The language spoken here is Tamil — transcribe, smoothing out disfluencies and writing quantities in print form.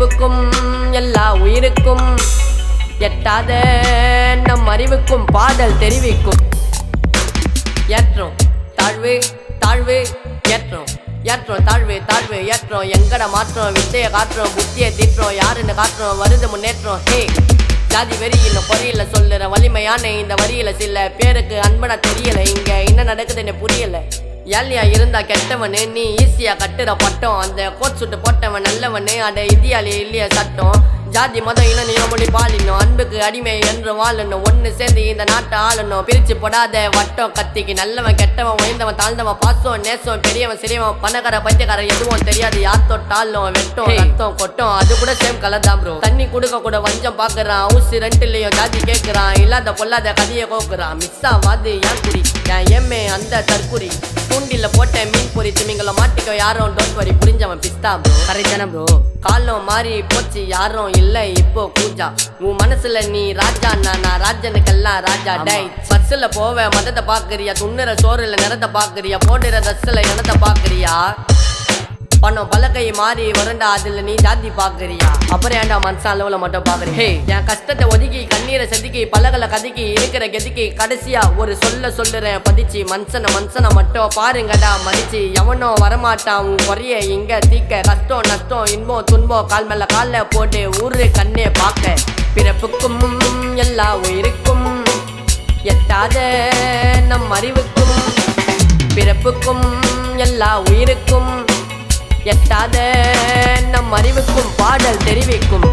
பிறப்புக்கும் எல்லா உயிருக்கும் எட்டாத நம் அறிவுக்கும் பாடல் தெரிவிக்கும். ஏற்றம் தாழ்வு தாழ்வு ஏற்றம் ஏற்றம் தாழ்வு தாழ்வு ஏற்றம் எங்கட மாற்றம் வித்தைய காட்டுறோம் புத்தியை தீட்டுறோம் யாருன்னு காட்டுறோம் வருது முன்னேற்றம். ஹே ஜாதி வெறி இன்னும் பொரியல சொல்லுற வலிமையான இந்த வரியில சில பேருக்கு அன்பனா தெரியல இங்க என்ன நடக்குதுன்னு புரியல. ஏழ்லையா இருந்தா கெட்டவனு நீ ஈஸியா கட்டுற பட்டம் அந்த கோட் சுட்டு போட்டவன் நல்லவனு அட இந்தியாலே இல்லையா சட்டம். ஜாதி மதம் இன நியமொழி பாலினும் அன்புக்கு அடிமை என்று வாழணும் ஒன்னு சேர்ந்து இந்த நாட்டை ஆளணும். பிரிச்சு போடாத வட்டம் கத்திக்கு நல்லவன் கெட்டவன் உயர்ந்தவன் தாழ்ந்தவன் பாசம் நேசம் பெரியவன் சிறியவன் பணக்கார பைத்தியக்கார எதுவும் தெரியாது யார் தொட்டாலும் வெட்டம் ரத்தம் கொட்டம் அது கூட சேம் கலர் தான் ப்ரோ. தண்ணி கொடுக்க கூட வஞ்சம் பாக்குறான் ஊசி ரெண்டுலயும் ஜாதி கேட்கிறான் இல்லாத பொல்லாத கதையை கோக்குறான். மிஸ்ஸா வாது ஏன் குடி என் எம்ஏ அந்த தற்குறி தூண்டில போட்ட மீன் பொறி திமிங்களை மாட்டிக்க யாரும் டோன்ட் வரி புரிஞ்சவன் பிஸ்தா ப்ரோ. கரெக்ட் தானே ப்ரோ. காலம் மாறி போச்சு யாரும் இல்ல இப்போ பூஜா உன் மனசுல நீ ராஜா நான் ராஜனுக்கெல்லாம் ராஜா. டை பஸ்ல போவ மதத்தை பாக்குறியா துண்ணுற சோறுல நிறத்தை பாக்குறியா போடுற ரஸ்ல இனத்தை பாக்குறியா பணம் பலகை மாறி வரண்டா அதுல நீ ஜாதி பாக்குறியா அப்புறம் ஏன்டா மனசா அளவுல மட்டும் பாக்குறீ. ஹே என் கஷ்டத்தை ஒதுக்கி கண்ணீரை செதுக்கி பலகலை கதுக்கி இருக்கிற கெதுக்கி கடைசியா ஒரு சொல்லுறேன் பதிச்சு மனுஷனை மட்டும் பாருங்கடா மதிச்சு எவனோ வரமாட்டான் உன் குறைய இங்க தீக்க கஷ்டம் நஷ்டம் இன்பம் துன்பம் கால் மேல கால போட்டு ஊரு கண்ணே பார்க்க. பிறப்புக்கும் எல்லா உயிருக்கும் எட்டாத நம் அறிவுக்கும் பிறப்புக்கும் எல்லா உயிருக்கும் எட்டாத நம் அறிவுக்கும் பாடல் தெரிவிக்கும்.